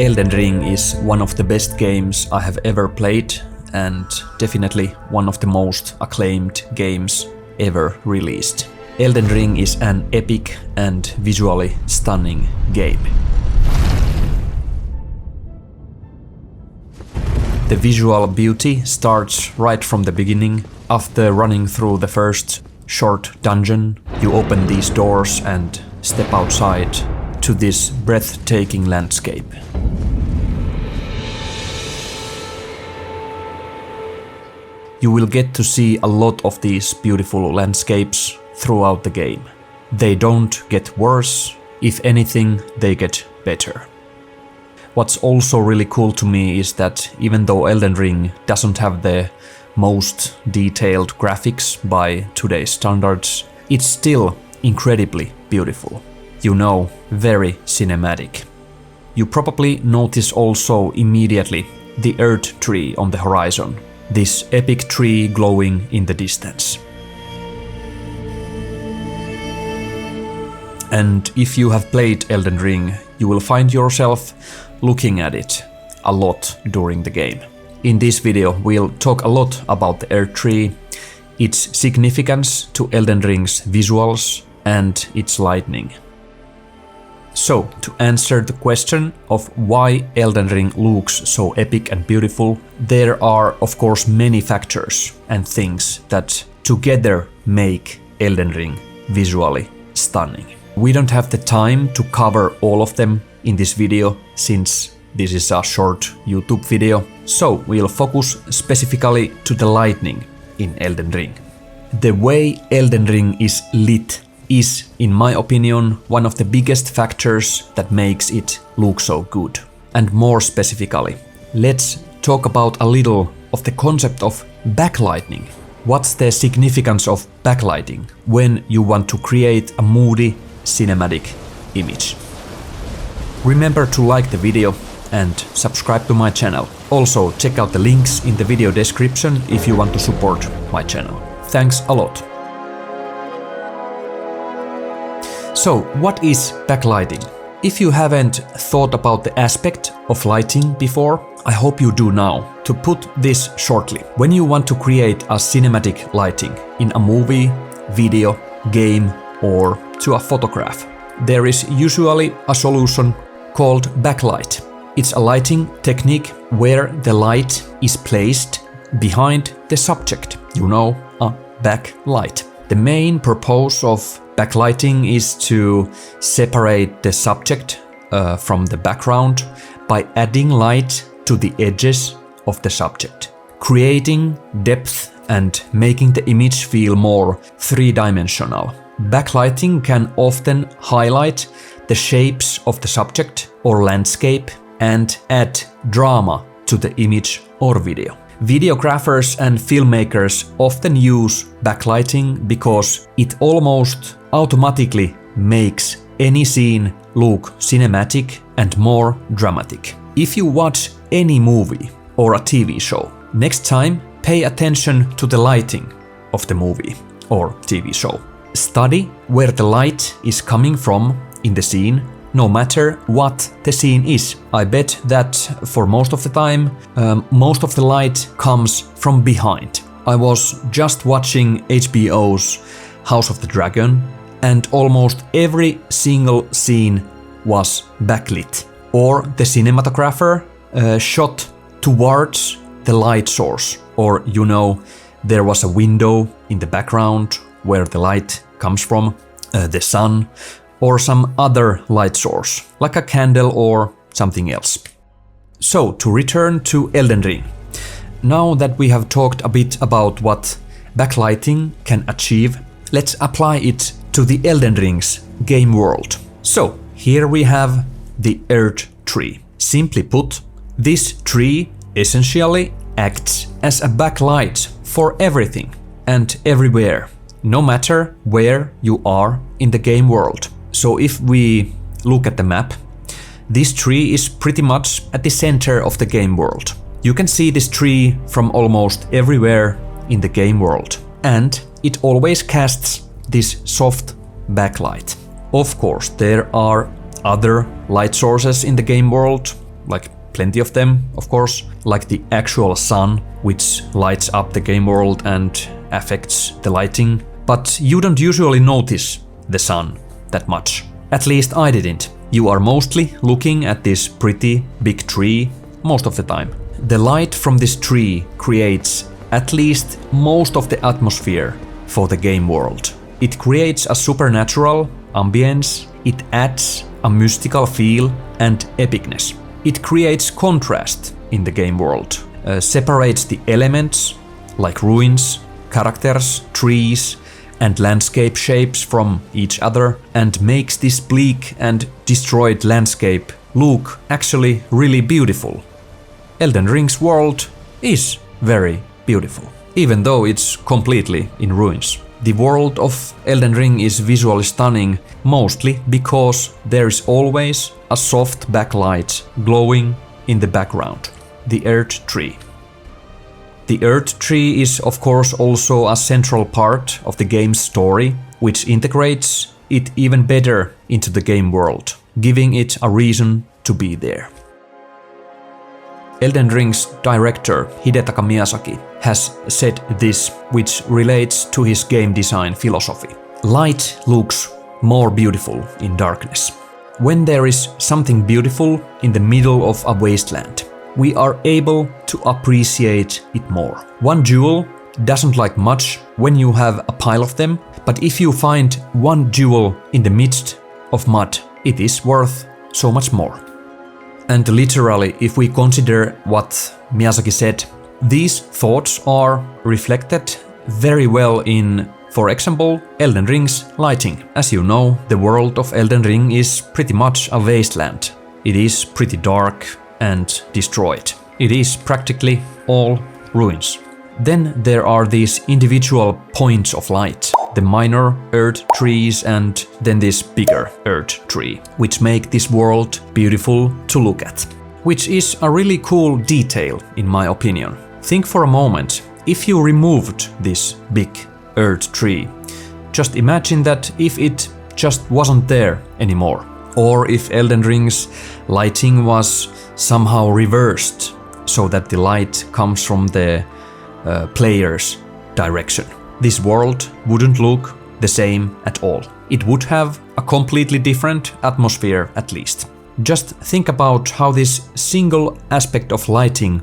Elden Ring is one of the best games I have ever played and definitely one of the most acclaimed games ever released. Elden Ring is an epic and visually stunning game. The visual beauty starts right from the beginning. After running through the first short dungeon, you open these doors and step outside to this breathtaking landscape. You will get to see a lot of these beautiful landscapes throughout the game. They don't get worse, if anything, they get better. What's also really cool to me is that even though Elden Ring doesn't have the most detailed graphics by today's standards, it's still incredibly beautiful. You know, very cinematic. You probably notice also immediately the Erd Tree on the horizon, this epic tree glowing in the distance. And if you have played Elden Ring, you will find yourself looking at it a lot during the game. In this video, we'll talk a lot about the Erd Tree, its significance to Elden Ring's visuals, and its lighting. So, to answer the question of why Elden Ring looks so epic and beautiful, there are of course many factors and things that together make Elden Ring visually stunning. We don't have the time to cover all of them in this video since this is a short YouTube video, so we'll focus specifically to the lighting in Elden Ring. The way Elden Ring is lit is, in my opinion, one of the biggest factors that makes it look so good. And more specifically, let's talk about a little of the concept of backlighting. What's the significance of backlighting when you want to create a moody cinematic image? Remember to like the video and subscribe to my channel. Also, check out the links in the video description if you want to support my channel. Thanks a lot. So, what is backlighting? If you haven't thought about the aspect of lighting before, I hope you do now. To put this shortly, when you want to create a cinematic lighting in a movie, video, game, or to a photograph, there is usually a solution called backlight. It's a lighting technique where the light is placed behind the subject, you know, a backlight. The main purpose of backlighting is to separate the subject from the background by adding light to the edges of the subject, creating depth and making the image feel more three-dimensional. Backlighting can often highlight the shapes of the subject or landscape and add drama to the image or video. Videographers and filmmakers often use backlighting because it almost automatically makes any scene look cinematic and more dramatic. If you watch any movie or a TV show, next time pay attention to the lighting of the movie or TV show. Study where the light is coming from in the scene, no matter what the scene is. I bet that for most of the time, most of the light comes from behind. I was just watching HBO's House of the Dragon, and almost every single scene was backlit, or the cinematographer shot towards the light source, or you know, there was a window in the background where the light comes from, the sun, or some other light source, like a candle or something else. So, to return to Elden Ring. Now that we have talked a bit about what backlighting can achieve, let's apply it to the Elden Ring's game world. So, here we have the Erd Tree. Simply put, this tree essentially acts as a backlight for everything and everywhere, no matter where you are in the game world. So if we look at the map, this tree is pretty much at the center of the game world. You can see this tree from almost everywhere in the game world, and it always casts this soft backlight. Of course, there are other light sources in the game world, like plenty of them, of course, like the actual sun, which lights up the game world and affects the lighting. But you don't usually notice the sun that much. At least I didn't. You are mostly looking at this pretty big tree most of the time. The light from this tree creates at least most of the atmosphere for the game world. It creates a supernatural ambience, it adds a mystical feel and epicness. It creates contrast in the game world, separates the elements like ruins, characters, trees, and landscape shapes from each other, and makes this bleak and destroyed landscape look actually really beautiful. Elden Ring's world is very beautiful, even though it's completely in ruins. The world of Elden Ring is visually stunning, mostly because there is always a soft backlight glowing in the background, the Erd Tree. The Erd Tree is of course also a central part of the game's story, which integrates it even better into the game world, giving it a reason to be there. Elden Ring's director Hidetaka Miyazaki has said this, which relates to his game design philosophy. Light looks more beautiful in darkness. When there is something beautiful in the middle of a wasteland, we are able to appreciate it more. One jewel doesn't like much when you have a pile of them, but if you find one jewel in the midst of mud, it is worth so much more. And literally, if we consider what Miyazaki said, these thoughts are reflected very well in, for example, Elden Ring's lighting. As you know, the world of Elden Ring is pretty much a wasteland. It is pretty dark and destroyed. It is practically all ruins. Then there are these individual points of light, the minor Erd trees and then this bigger Erd tree, which make this world beautiful to look at. Which is a really cool detail in my opinion. Think for a moment, if you removed this big Erd tree, just imagine that if it just wasn't there anymore. Or if Elden Ring's lighting was somehow reversed, so that the light comes from the player's direction. This world wouldn't look the same at all. It would have a completely different atmosphere at least. Just think about how this single aspect of lighting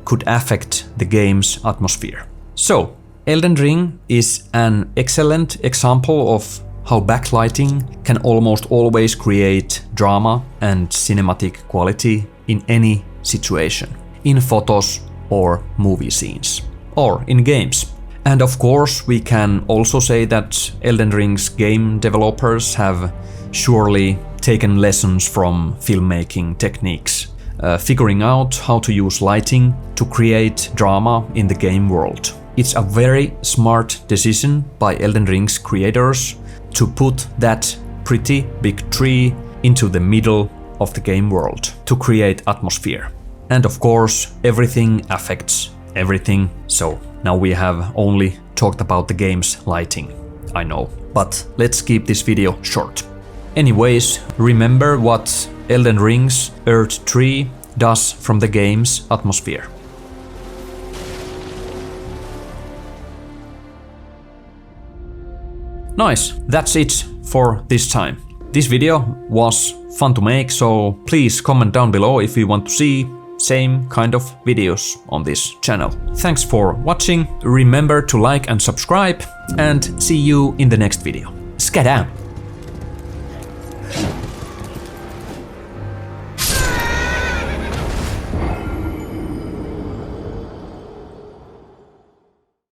could affect the game's atmosphere. So, Elden Ring is an excellent example of how backlighting can almost always create drama and cinematic quality in any situation, in photos or movie scenes, or in games. And of course, we can also say that Elden Ring's game developers have surely taken lessons from filmmaking techniques, figuring out how to use lighting to create drama in the game world. It's a very smart decision by Elden Ring's creators to put that pretty big tree into the middle of the game world to create atmosphere. And of course, everything affects everything, so now we have only talked about the game's lighting, I know. But let's keep this video short. Anyways, remember what Elden Ring's Erd Tree does from the game's atmosphere. Nice, that's it for this time. This video was fun to make, so please comment down below if you want to see same kind of videos on this channel. Thanks for watching, remember to like and subscribe, and see you in the next video. Skedaam!